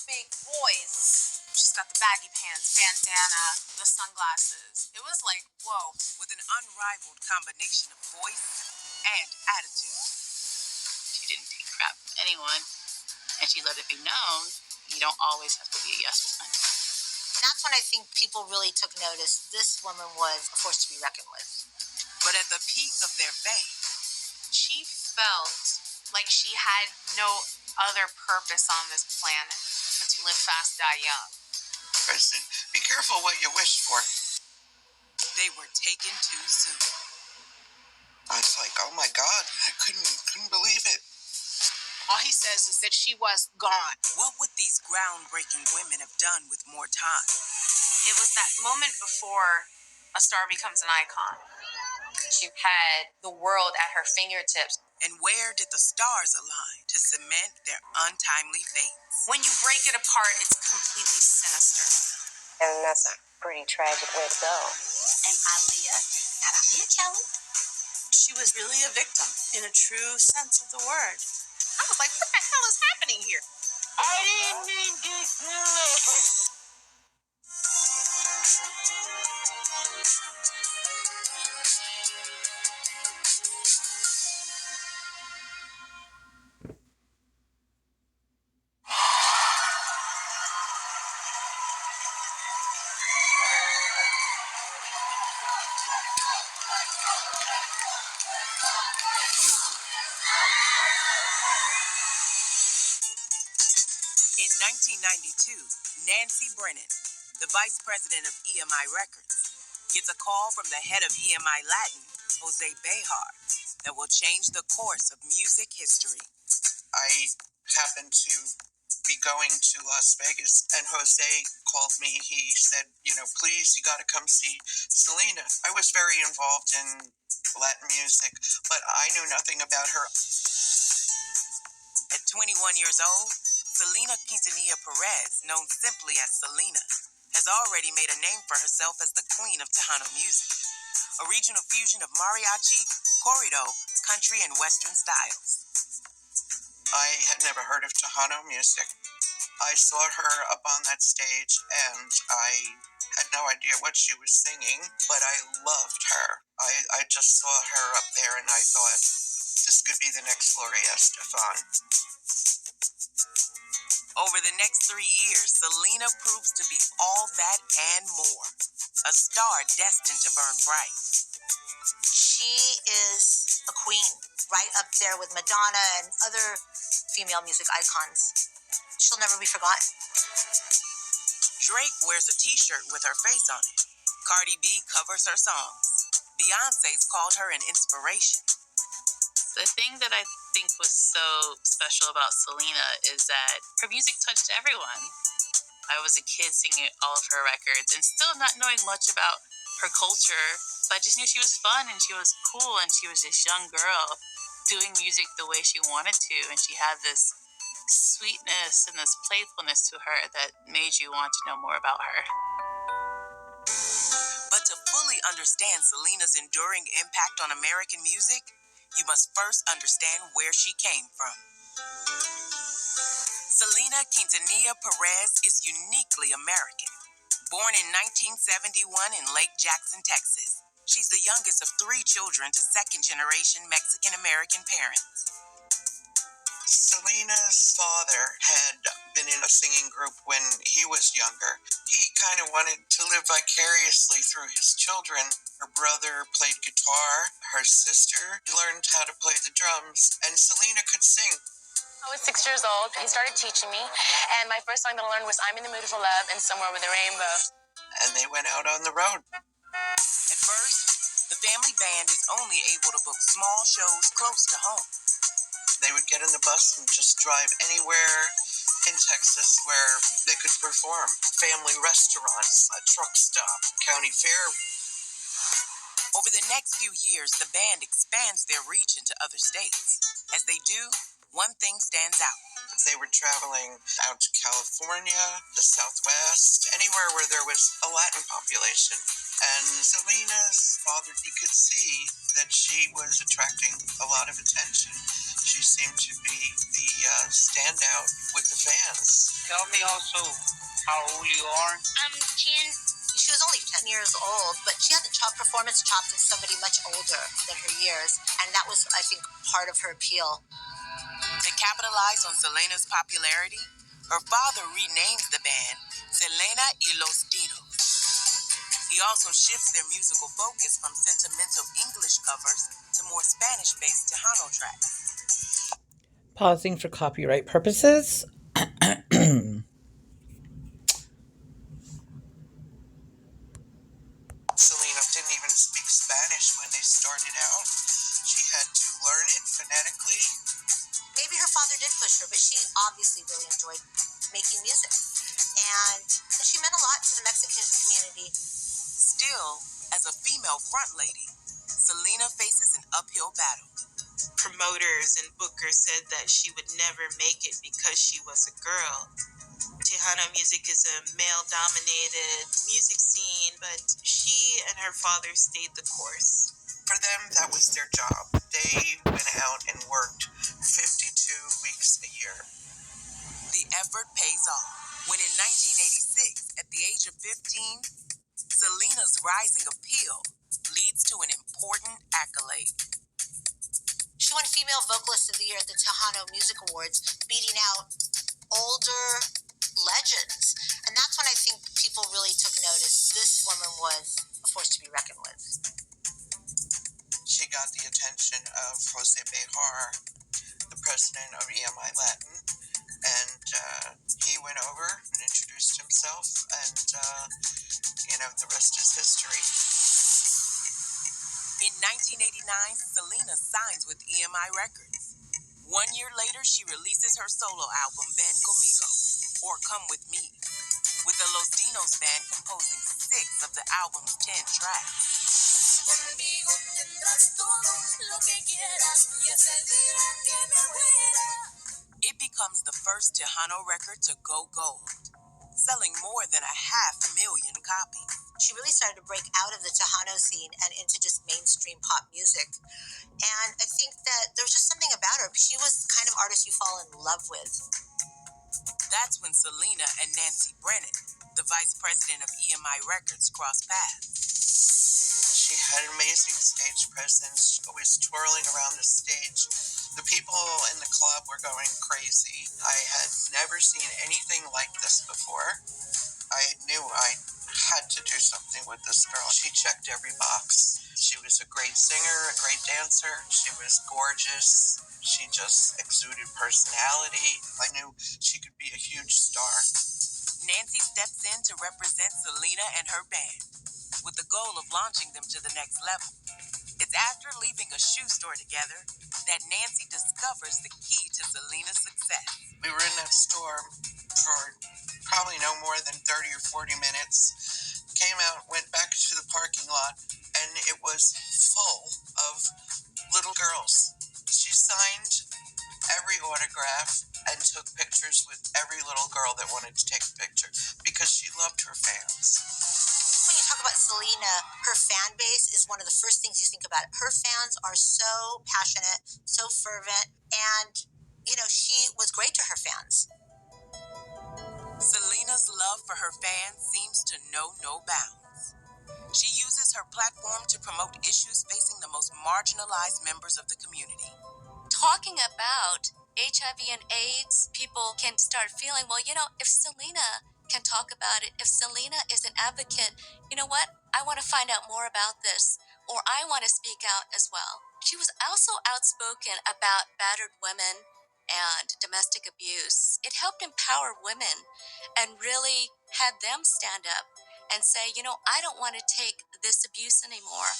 big voice. She's got the baggy pants, bandana, the sunglasses. It was like, whoa. With an unrivaled combination of voice and attitude. She didn't take crap from anyone, and she let it be known you don't always have to be a yes woman. That's when I think people really took notice. This woman was a force to be reckoned with. But at the peak of their fame, she felt like she had no other purpose on this planet but to live fast, die young. I said, be careful what you wish for. They were taken too soon. I was like, oh my God, I couldn't believe it. All he says is that she was gone. What would these groundbreaking women have done with more time? It was that moment before a star becomes an icon. She had the world at her fingertips. And where did the stars align to cement their untimely fates? When you break it apart, it's completely sinister. And that's a pretty tragic way to go. And Aaliyah, not Aaliyah Kelly, she was really a victim in a true sense of the word. I was like, what the hell is happening here? I didn't mean to do it. In 1992, Nancy Brennan, the vice president of EMI Records, gets a call from the head of EMI Latin, Jose Behar, that will change the course of music history. I happened to be going to Las Vegas, and Jose called me. He said, please, you got to come see Selena. I was very involved in Latin music, but I knew nothing about her. At 21 years old, Selena Quintanilla Perez, known simply as Selena, has already made a name for herself as the queen of Tejano music, a regional fusion of mariachi, corrido, country, and western styles. I had never heard of Tejano music. I saw her up on that stage, and I had no idea what she was singing, but I loved her. I just saw her up there, and I thought, this could be the next Gloria Estefan. Over the next 3 years, Selena proves to be all that and more. A star destined to burn bright. She is a queen, right up there with Madonna and other female music icons. She'll never be forgotten. Drake wears a t-shirt with her face on it. Cardi B covers her songs. Beyonce's called her an inspiration. The thing that I think was so special about Selena is that her music touched everyone. I was a kid singing all of her records and still not knowing much about her culture, but I just knew she was fun and she was cool and she was this young girl doing music the way she wanted to, and she had this sweetness and this playfulness to her that made you want to know more about her. But to fully understand Selena's enduring impact on American music, you must first understand where she came from. Selena Quintanilla Perez is uniquely American. Born in 1971 in Lake Jackson, Texas, she's the youngest of 3 children to second-generation Mexican-American parents. Selena's father had been in a singing group when he was younger. He kind of wanted to live vicariously through his children. Her brother played guitar. Her sister learned how to play the drums. And Selena could sing. I was 6 years old. He started teaching me. And my first song that I learned was I'm in the Mood for Love and Somewhere with a Rainbow. And they went out on the road. At first, the family band is only able to book small shows close to home. They would get in the bus and just drive anywhere in Texas where they could perform. Family restaurants, a truck stop, county fair. Over the next few years, the band expands their reach into other states. As they do, one thing stands out. They were traveling out to California, the Southwest, anywhere where there was a Latin population. And Selena's father, you could see that she was attracting a lot of attention. She seemed to be the standout with the fans. Tell me also how old you are. I'm 10. She was only 10 years old, but she had the performance chops of somebody much older than her years. And that was, I think, part of her appeal. To capitalize on Selena's popularity, her father renames the band Selena y los Dinos. He also shifts their musical focus from sentimental English covers to more Spanish-based Tejano tracks. Pausing for copyright purposes. Selena didn't even speak Spanish when they started out. She had to learn it phonetically. Maybe her father did push her, but she obviously really enjoyed making music. And she meant a lot to the Mexican community. Still, as a female front lady, Selena faces an uphill battle. Promoters and bookers said that she would never make it because she was a girl. Tejano music is a male-dominated music scene, but she and her father stayed the course. For them, that was their job. They went out and worked 52 weeks a year. The effort pays off. When in 1986, at the age of 15, Selena's rising appeal leads to an important accolade. She won Female Vocalist of the Year at the Tejano Music Awards, beating out older legends. And that's when I think people really took notice. This woman was a force to be reckoned with. She got the attention of Jose Behar, the president of EMI Latin, and he went over and introduced himself, and the rest is history. In 1989, Selena signs with EMI Records. 1 year later, she releases her solo album, Ven Conmigo, or Come With Me, with the Los Dinos band composing 6 of the album's 10 tracks. It becomes the first Tejano record to go gold, selling more than 500,000 copies. She really started to break out of the Tejano scene and into just mainstream pop music. And I think that there was just something about her. She was the kind of artist you fall in love with. That's when Selena and Nancy Brennan, the vice president of EMI Records, crossed paths. She had an amazing stage presence, always twirling around the stage. The people in the club were going crazy. I had never seen anything like this before. I knew I had to do something with this girl. She checked every box. She was a great singer, a great dancer. She was gorgeous. She just exuded personality. I knew she could be a huge star. Nancy steps in to represent Selena and her band, with the goal of launching them to the next level. It's after leaving a shoe store together that Nancy discovers the key to Selena's success. We were in that store for probably no more than 30 or 40 minutes. Came out, went back to the parking lot, and it was full of little girls. She signed every autograph and took pictures with every little girl that wanted to take a picture because she loved her fans. When you talk about Selena, her fan base is one of the first things you think about. Her fans are so passionate, so fervent, and, she was great to her fans. Selena's love for her fans seems to know no bounds. She uses her platform to promote issues facing the most marginalized members of the community. Talking about HIV and AIDS, people can start feeling, well, if Selena can talk about it, if Selena is an advocate, you know what? I want to find out more about this, or I want to speak out as well. She was also outspoken about battered women and domestic abuse. It helped empower women and really had them stand up and say, I don't want to take this abuse anymore.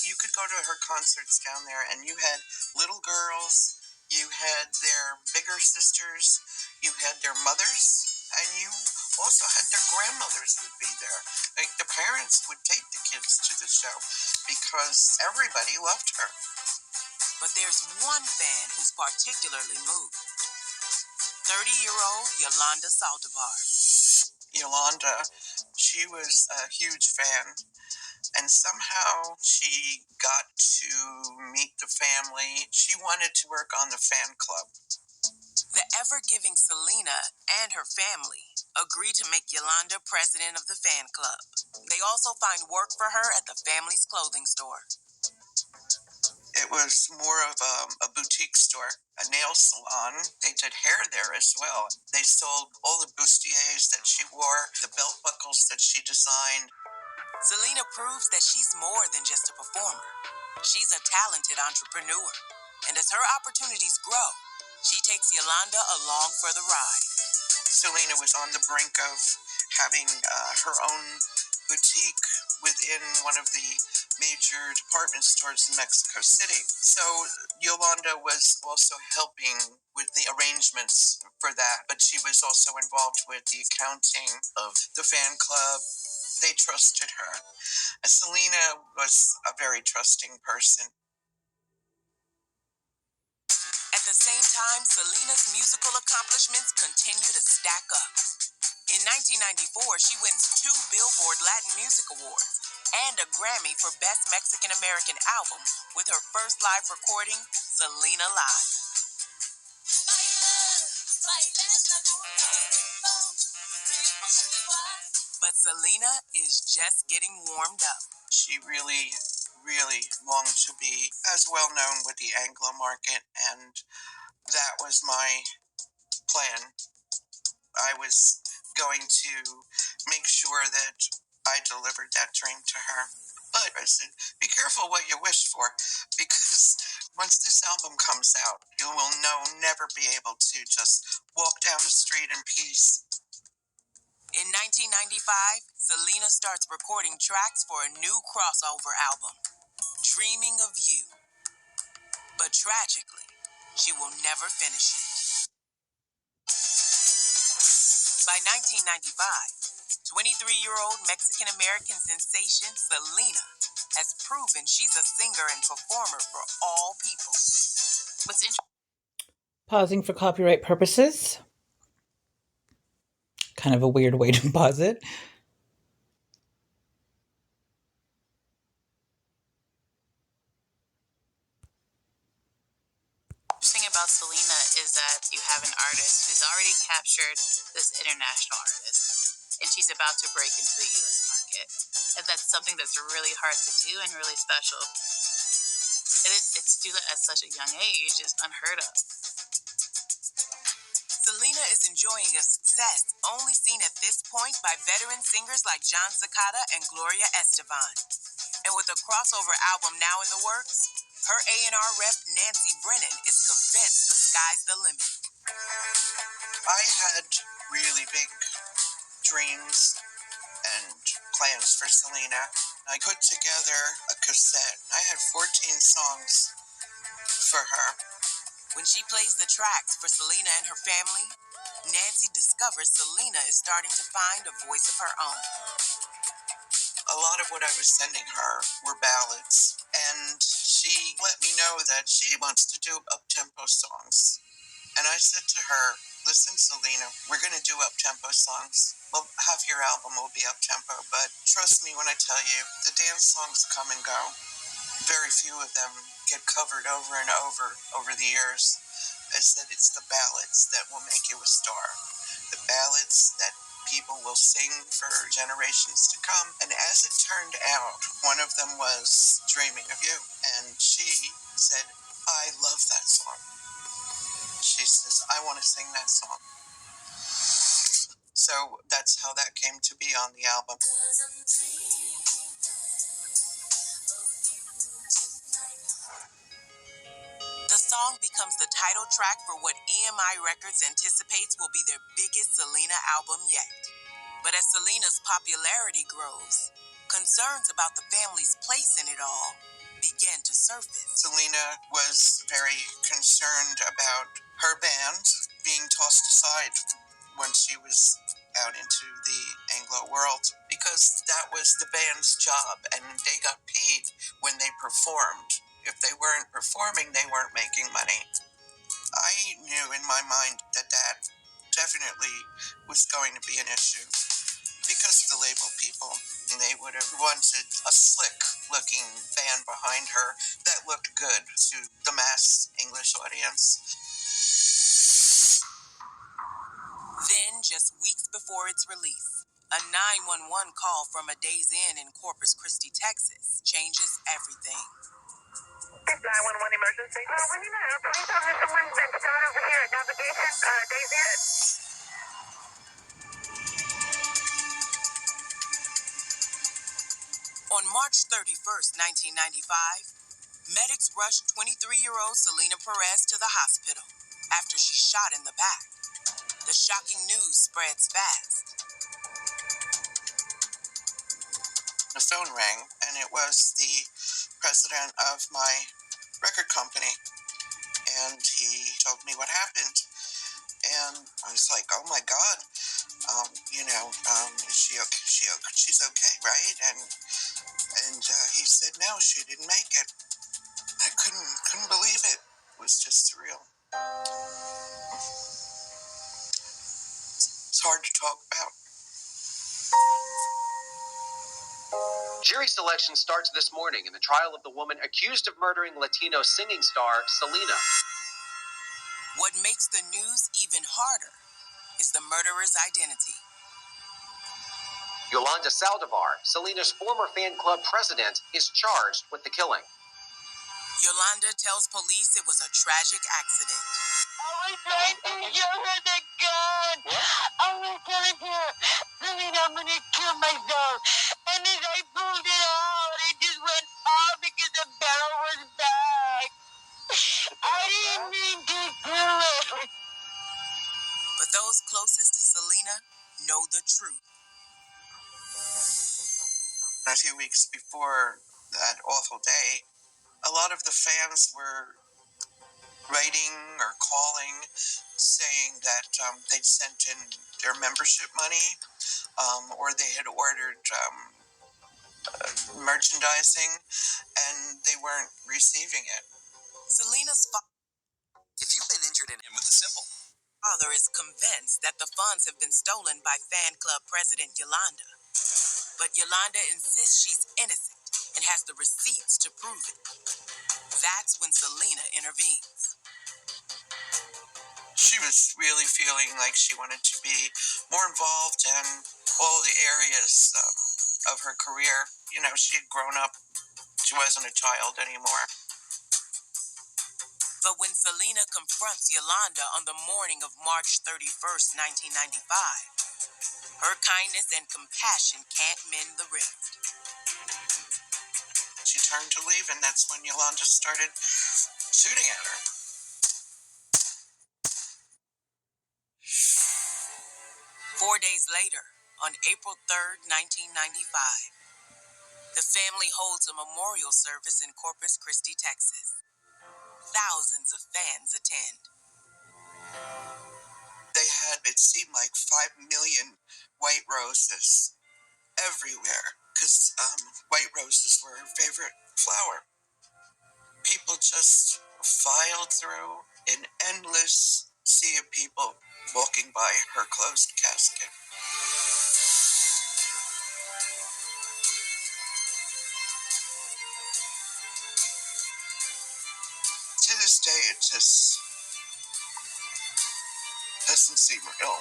You could go to her concerts down there, and you had little girls, you had their bigger sisters, you had their mothers, and you also had their grandmothers would be there. Like, the parents would take the kids to the show because everybody loved her. But there's one fan who's particularly moved. 30-year-old Yolanda Saldivar. Yolanda, she was a huge fan. And somehow she got to meet the family. She wanted to work on the fan club. The ever-giving Selena and her family agreed to make Yolanda president of the fan club. They also find work for her at the family's clothing store. It was more of a boutique store, a nail salon. They did hair there as well. They sold all the bustiers that she wore, the belt buckles that she designed. Selena proves that she's more than just a performer. She's a talented entrepreneur. And as her opportunities grow, she takes Yolanda along for the ride. Selena was on the brink of having her own boutique within one of the major department stores in Mexico City. So Yolanda was also helping with the arrangements for that, but she was also involved with the accounting of the fan club. They trusted her. Selena was a very trusting person. At the same time, Selena's musical accomplishments continue to stack up. In 1994, she wins 2 Billboard Latin Music Awards and a Grammy for Best Mexican American Album with her first live recording, Selena Live. But Selena is just getting warmed up. She really longed to be as well known with the Anglo market, and that was my plan. I was going to make sure that I delivered that dream to her. But I said, be careful what you wish for, because once this album comes out, you will never be able to just walk down the street in peace. In 1995, Selena starts recording tracks for a new crossover album, Dreaming of You. But tragically, she will never finish it. By 1995, 23-year-old Mexican-American sensation Selena has proven she's a singer and performer for all people. Pausing for copyright purposes. Kind of a weird way to pause it. Thing about Selena is that you have an artist who's already captured this international artist, and she's about to break into the U.S. market. And that's something that's really hard to do and really special. And to do that at such a young age is unheard of. Selena is enjoying a success only seen at this point by veteran singers like John Cicada and Gloria Estefan. And with a crossover album now in the works, her A&R rep Nancy Brennan is convinced the sky's the limit. I had really big dreams and plans for Selena. I put together a cassette. I had 14 songs for her. When she plays the tracks for Selena and her family, Nancy discovers Selena is starting to find a voice of her own. A lot of what I was sending her were ballads, and she let me know that she wants to do up-tempo songs. And I said to her, listen, Selena, we're going to do up-tempo songs. Well, half your album will be up-tempo, but trust me when I tell you, the dance songs come and go. Very few of them get covered over and over the years. I said it's the ballads that will make you a star. The ballads that people will sing for generations to come. And as it turned out, one of them was Dreaming of You. And she said, I love that song. She says, I want to sing that song. So that's how that came to be on the album. The song becomes the title track for what EMI Records anticipates will be their biggest Selena album yet. But as Selena's popularity grows, concerns about the family's place in it all begin to surface. Selena was very concerned about her band being tossed aside when she was out into the Anglo world, because that was the band's job and they got paid when they performed. If they weren't performing, they weren't making money. I knew in my mind that that definitely was going to be an issue, because because of the label people. And they would have wanted a slick-looking band behind her that looked good to the mass English audience. Then, just weeks before its release, a 911 call from a Days Inn in Corpus Christi, Texas, changes everything. 911 emergency. We need a police officer. Someone's been shot over here at Navigation, Days Inn. On March 31st, 1995, medics rushed 23-year-old Selena Perez to the hospital after she shot in the back. The shocking news spreads fast. The phone rang, and it was the president of my record company, and he told me what happened. And I was like, oh my God, she's okay, right? And he said, no, she didn't make it. I couldn't believe it. It was just surreal. It's hard to talk about. Jury selection starts this morning in the trial of the woman accused of murdering Latino singing star Selena. What makes the news even harder is the murderer's identity. Yolanda Saldivar, Selena's former fan club president, is charged with the killing. Yolanda tells police it was a tragic accident. I was trying to show her the gun. I was telling her, Selena, I'm going to kill myself. And as I pulled it out, it just went off because the barrel was back. I didn't mean to do it. But those closest to Selena know the truth. A few weeks before that awful day, a lot of the fans were writing or calling saying that they'd sent in their membership money or they had ordered merchandising and they weren't receiving it. Selena's If you've been injured in him with a simple father is convinced that the funds have been stolen by fan club president Yolanda. But Yolanda insists she's innocent and has the receipts to prove it. That's when Selena intervenes. She was really feeling like she wanted to be more involved in all the areas of her career. You know, she had grown up. She wasn't a child anymore. But when Selena confronts Yolanda on the morning of March 31st, 1995, her kindness and compassion can't mend the rift. She turned to leave, and that's when Yolanda started shooting at her. 4 days later, on April 3rd, 1995, the family holds a memorial service in Corpus Christi, Texas. Thousands of fans attend. They had, it seemed like 5 million white roses everywhere, because white roses were her favorite flower. People just filed through an endless sea of people walking by her closed casket. To this day, it just doesn't seem real.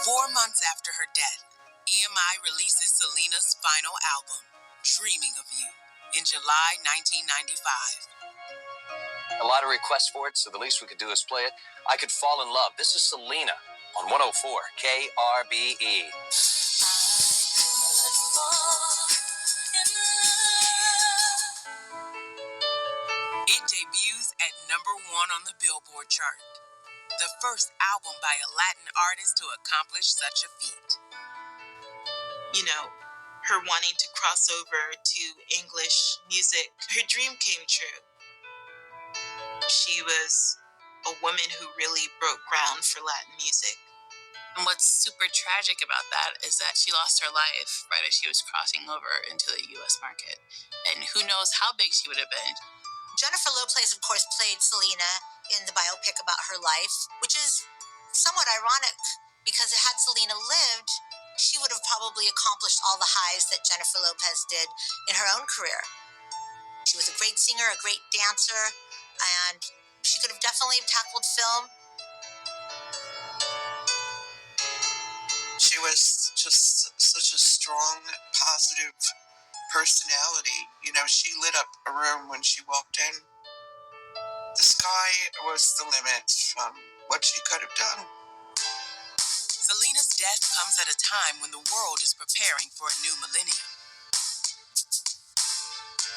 Four months after her death, EMI releases Selena's final album, Dreaming of You, in July 1995. A lot of requests for it, so the least we could do is play it. I Could Fall in Love. This is Selena on 104 KRBE. It debuts at #1 on the Billboard chart, the first album by a Latin artist to accomplish such a feat. You know, her wanting to cross over to English music, her dream came true. She was a woman who really broke ground for Latin music. And what's super tragic about that is that she lost her life right as she was crossing over into the U.S. market. And who knows how big she would have been. Jennifer Lopez, of course, played Selena in the biopic about her life, which is somewhat ironic because had Selena lived, she would have probably accomplished all the highs that Jennifer Lopez did in her own career. She was a great singer, a great dancer, and she could have definitely tackled film. She was just such a strong, positive personality. You know, she lit up a room when she walked in. The sky was the limit from what she could have done. Selena's death comes at a time when the world is preparing for a new millennium.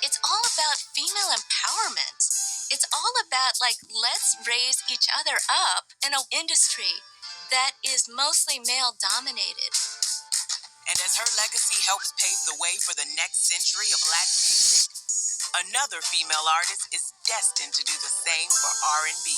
It's all about female empowerment. It's all about, like, let's raise each other up in an industry that is mostly male dominated. And as her legacy helps pave the way for the next century of Latin music, another female artist is destined to do the same for R&B.